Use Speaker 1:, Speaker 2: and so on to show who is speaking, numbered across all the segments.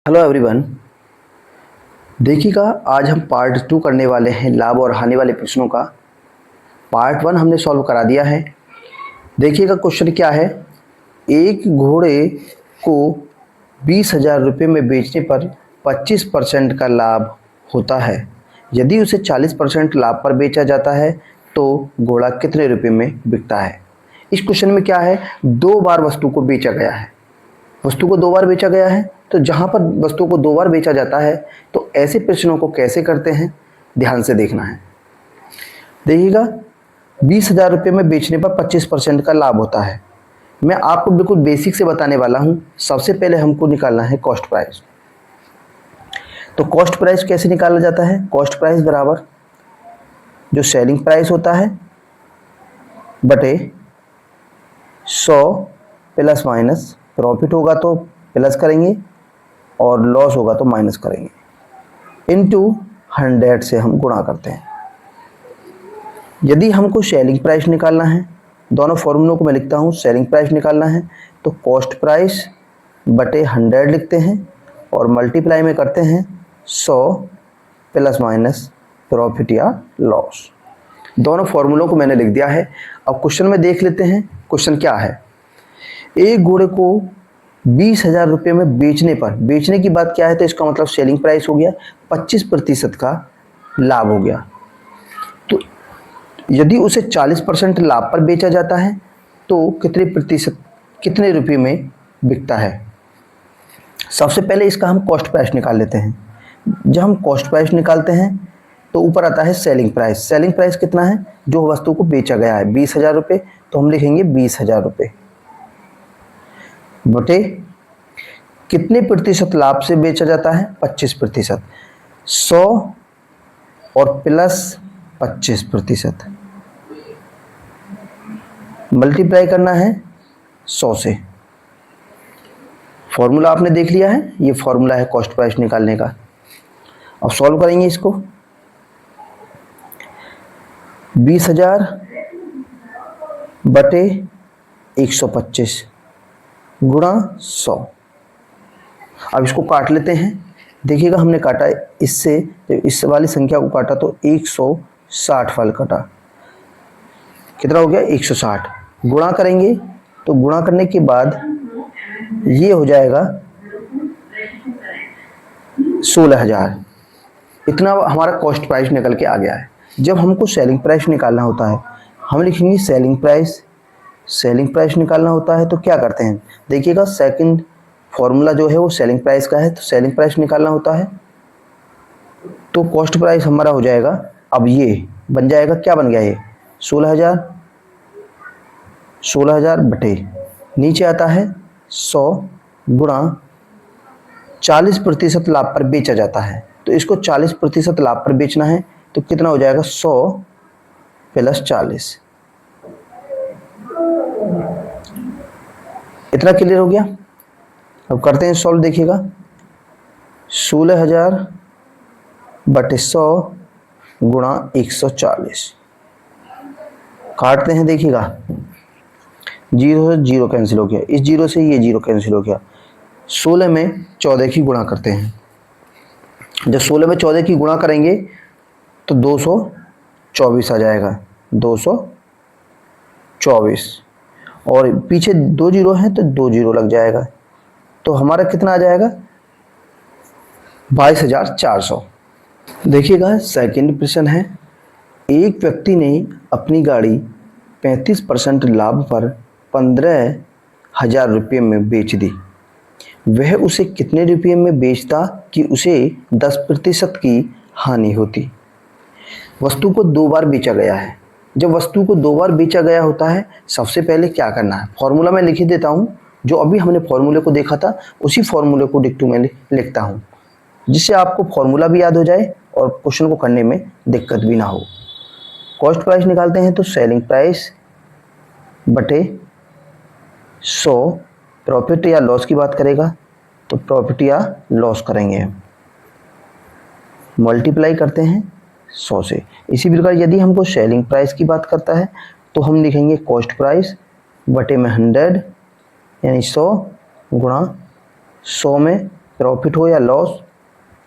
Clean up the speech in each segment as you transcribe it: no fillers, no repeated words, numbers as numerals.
Speaker 1: Hello everyone. देखिएगा, आज हम पार्ट 2 करने वाले हैं लाभ और हानि वाले प्रश्नों का। पार्ट 1 हमने सॉल्व करा दिया है। देखिएगा क्वेश्चन क्या है। एक घोड़े को 20,000 रुपये में बेचने पर 25% का लाभ होता है। यदि उसे 40% लाभ पर बेचा जाता है तो घोड़ा कितने रुपये में बिकता है। इस क्वेश्चन में क्या है, 2 बार वस्तु को बेचा गया है। वस्तु को 2 बार बेचा गया है, तो जहाँ पर वस्तु को 2 बार बेचा जाता है तो ऐसे प्रश्नों को कैसे करते हैं, ध्यान से देखना है। देखिएगा, 20,000 रुपये में बेचने पर 25% का लाभ होता है। मैं आपको बिल्कुल बेसिक से बताने वाला हूँ। सबसे पहले हमको निकालना है कॉस्ट प्राइस। तो कॉस्ट प्राइस कैसे निकाला जाता है। कॉस्ट प्राइस बराबर जो सेलिंग प्राइस होता है बटे 100 प्लस माइनस, प्रॉफिट होगा तो प्लस करेंगे और लॉस होगा तो माइनस करेंगे, इनटू 100 से हम गुणा करते हैं। यदि हमको सेलिंग प्राइस निकालना है, दोनों फॉर्मूलों को मैं लिखता हूँ। सेलिंग प्राइस निकालना है तो कॉस्ट प्राइस बटे 100 लिखते हैं और मल्टीप्लाई में करते हैं 100 प्लस माइनस प्रॉफिट या लॉस। दोनों फॉर्मूलों को मैंने लिख दिया है। अब क्वेश्चन में देख लेते हैं, क्वेश्चन क्या है। एक घोड़े को 20,000 रुपये में बेचने पर, बेचने की बात क्या है तो इसका मतलब सेलिंग प्राइस हो गया, 25% का लाभ हो गया। तो यदि उसे 40% लाभ पर बेचा जाता है तो कितने रुपये में बिकता है। सबसे पहले इसका हम कॉस्ट प्राइस निकाल लेते हैं। जब हम कॉस्ट प्राइस निकालते हैं तो ऊपर आता है सेलिंग प्राइस। सेलिंग प्राइस कितना है, जो वस्तु को बेचा गया है 20,000 रुपये, तो हम लिखेंगे 20,000 रुपये बटे कितने प्रतिशत लाभ से बेचा जाता है, 25%। 100 और प्लस 25%, मल्टीप्लाई करना है 100 से। फॉर्मूला आपने देख लिया है, ये फॉर्मूला है कॉस्ट प्राइस निकालने का। अब सॉल्व करेंगे इसको। 20,000 बटे 125 गुणा 100। अब इसको काट लेते हैं। देखिएगा, हमने काटा इससे, जब इस वाली संख्या को काटा तो 160 फल कटा। कितना हो गया, 160। गुणा करेंगे तो गुणा करने के बाद ये हो जाएगा 16,000। इतना हमारा कॉस्ट प्राइस निकल के आ गया है। जब हमको सेलिंग प्राइस निकालना होता है, हम लिखेंगे सेलिंग प्राइस। सेलिंग प्राइस निकालना होता है तो क्या करते हैं, देखिएगा सेकंड फॉर्मूला जो है वो सेलिंग प्राइस का है। तो सेलिंग प्राइस निकालना होता है तो कॉस्ट प्राइस हमारा हो जाएगा, अब ये बन जाएगा, क्या बन गया ये 16,000 बटे नीचे आता है 100 गुणा 40% लाभ पर बेचा जाता है। तो इसको 40% लाभ पर बेचना है तो कितना हो जाएगा, 100 प्लस 40। इतना क्लियर हो गया। अब करते हैं सॉल्व। देखिएगा, 16,000 बटे 100 गुणा 140, काटते हैं। देखिएगा, 0 से 0 कैंसिल हो गया, इस 0 से ये 0 कैंसिल हो गया। 16 में 14 की गुणा करते हैं। जब 16 में 14 की गुणा करेंगे तो 224 आ जाएगा, 224, और पीछे 2 जीरो है तो 2 जीरो लग जाएगा। तो हमारा कितना आ जाएगा, 22,400। देखिएगा, सेकंड प्रश्न है। एक व्यक्ति ने अपनी गाड़ी 35% लाभ पर 15,000 रुपये में बेच दी। वह उसे कितने रुपये में बेचता कि उसे 10% की हानि होती। वस्तु को 2 बार बेचा गया है। जब वस्तु को 2 बार बेचा गया होता है, सबसे पहले क्या करना है, फॉर्मूला मैं लिख ही देता हूँ। जो अभी हमने फॉर्मूले को देखा था उसी फॉर्मूले को डिक्टो में लिखता हूँ, जिससे आपको फॉर्मूला भी याद हो जाए और क्वेश्चन को करने में दिक्कत भी ना हो। कॉस्ट प्राइस निकालते हैं तो सेलिंग प्राइस बटे 100, प्रॉफिट या लॉस की बात करेगा तो प्रॉफिट या लॉस करेंगे, मल्टीप्लाई करते हैं 100 से। इसी प्रकार यदि हमको सेलिंग प्राइस की बात करता है तो हम लिखेंगे कॉस्ट प्राइस बटे में 100 यानी 100 गुणा 100 में प्रॉफिट हो या लॉस,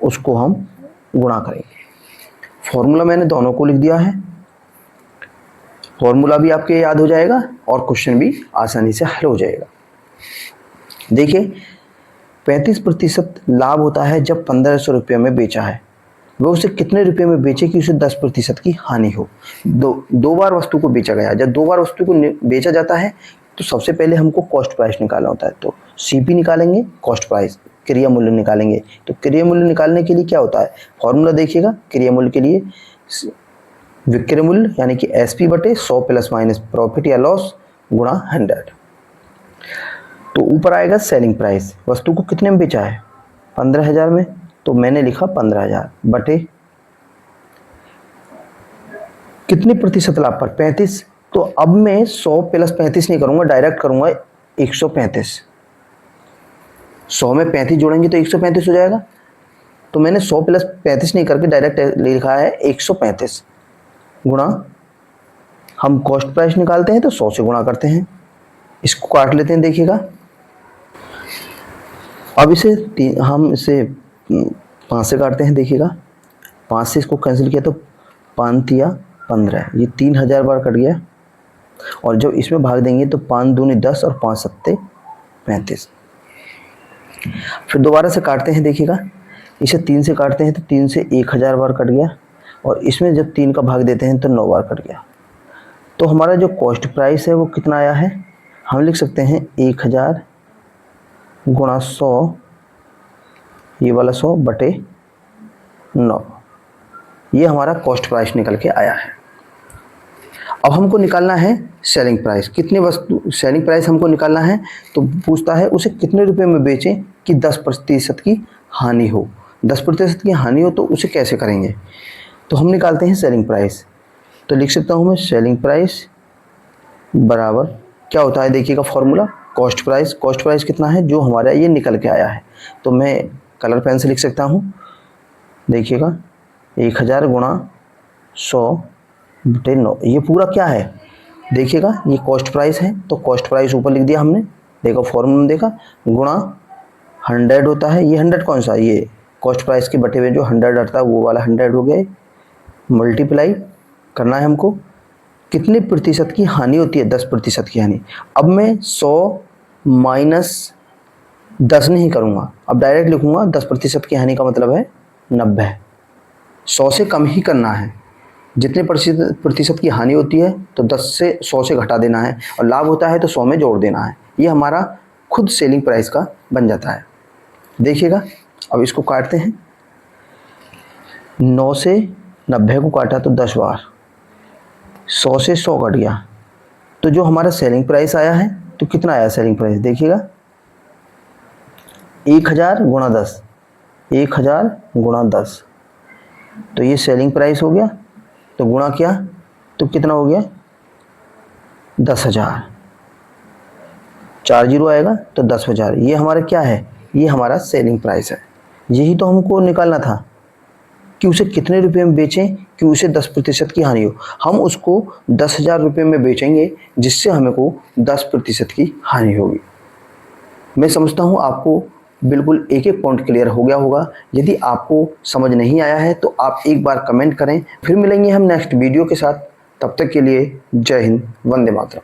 Speaker 1: उसको हम गुणा करेंगे। फॉर्मूला मैंने दोनों को लिख दिया है, फॉर्मूला भी आपके याद हो जाएगा और क्वेश्चन भी आसानी से हल हो जाएगा। देखिए 35% लाभ होता है जब 1500 रुपये में बेचा है, वह उसे कितने रुपए में बेचे कि उसे 10% की हानि हो। दो बार वस्तु को बेचा गया। जब दो बार वस्तु को बेचा जाता है तो सबसे पहले हमको कॉस्ट प्राइस निकालना होता है, तो सीपी निकालेंगे, कॉस्ट प्राइस, क्रिया मूल्य निकालेंगे। तो क्रिया मूल्य निकालने के लिए क्या होता है, फॉर्मूला देखिएगा। क्रिया मूल्य के लिए विक्रय मूल्य यानी कि एसपी बटे 100 प्लस माइनस प्रॉफिट या लॉस गुणा 100। तो ऊपर आएगा सेलिंग प्राइस, वस्तु को कितने में बेचा है 15,000 में, तो मैंने लिखा 15,000 बटे कितने प्रतिशत लाभ पर 35। तो अब मैं 100 प्लस 35 नहीं करूंगा, डायरेक्ट करूंगा 135। 100 में 35 जोड़ेंगे तो 135 हो जाएगा। तो मैंने 100 प्लस 35 नहीं करके डायरेक्ट लिखा है 135 गुणा, हम कॉस्ट प्राइस निकालते हैं तो 100 से गुणा करते हैं। इसको काट लेते हैं, देखिएगा। अब हम इसे 5 से काटते हैं, देखिएगा। 5 से इसको कैंसिल किया तो 5 तिया 15, ये 3000 बार कट गया। और जब इसमें भाग देंगे तो 5 दूनी 10 और 5 सत्ते 35। फिर दोबारा से काटते हैं, देखिएगा। इसे 3 से काटते हैं तो 3 से 1000 बार कट गया, और इसमें जब 3 का भाग देते हैं तो 9 बार कट गया। तो हमारा जो कॉस्ट प्राइस है वो कितना आया है, हम लिख सकते हैं 1000 गुणा 100, ये वाला 100 बटे 9, ये हमारा कॉस्ट प्राइस निकल के आया है। अब हमको निकालना है सेलिंग प्राइस, कितने वस्तु सेलिंग प्राइस हमको निकालना है। तो पूछता है उसे कितने रुपए में बेचें कि 10% की हानि हो। 10% की हानि हो तो उसे कैसे करेंगे, तो हम निकालते हैं सेलिंग प्राइस। तो लिख सकता हूँ मैं सेलिंग प्राइस बराबर क्या होता है, देखिएगा formula, cost price. Cost price कितना है जो हमारा ये निकल के आया है, तो मैं कलर पेन से लिख सकता हूँ, देखिएगा 1000 गुणा 100 बटे 9, ये पूरा क्या है, देखिएगा ये कॉस्ट प्राइस है। तो कॉस्ट प्राइस ऊपर लिख दिया हमने, देखो फॉर्मूला में देखा, गुणा 100 होता है, ये 100 कौन सा, ये कॉस्ट प्राइस के बटे हुए जो 100 आता है वो वाला 100 हो गया। मल्टीप्लाई करना है हमको, कितने प्रतिशत की हानि होती है, 10% की हानि। अब मैं 100 माइनस 10 नहीं करूँगा, अब डायरेक्ट लिखूँगा 10% की हानि का मतलब है 90। 100 से कम ही करना है, जितने प्रतिशत की हानि होती है तो 10 से 100 से घटा देना है, और लाभ होता है तो 100 में जोड़ देना है। ये हमारा खुद सेलिंग प्राइस का बन जाता है, देखिएगा। अब इसको काटते हैं, 9 से 90 को काटा तो 10 बार, 100 से 100 कट गया, तो जो हमारा सेलिंग प्राइस आया है तो कितना आया सेलिंग प्राइस, देखिएगा 1000 गुणा 10, 1000 गुणा 10, तो ये सेलिंग प्राइस हो गया। तो गुणा किया तो कितना हो गया 10,000, 4 जीरो आएगा तो 10,000, ये हमारा क्या है, ये हमारा सेलिंग प्राइस है। यही तो हमको निकालना था कि उसे कितने रुपए में बेचें कि उसे 10% की हानि हो। हम उसको 10,000 रुपये में बेचेंगे जिससे हमें को 10% की हानि होगी। मैं समझता हूँ आपको बिल्कुल एक एक पॉइंट क्लियर हो गया होगा। यदि आपको समझ नहीं आया है तो आप एक बार कमेंट करें। फिर मिलेंगे हम नेक्स्ट वीडियो के साथ, तब तक के लिए जय हिंद, वंदे मातरम।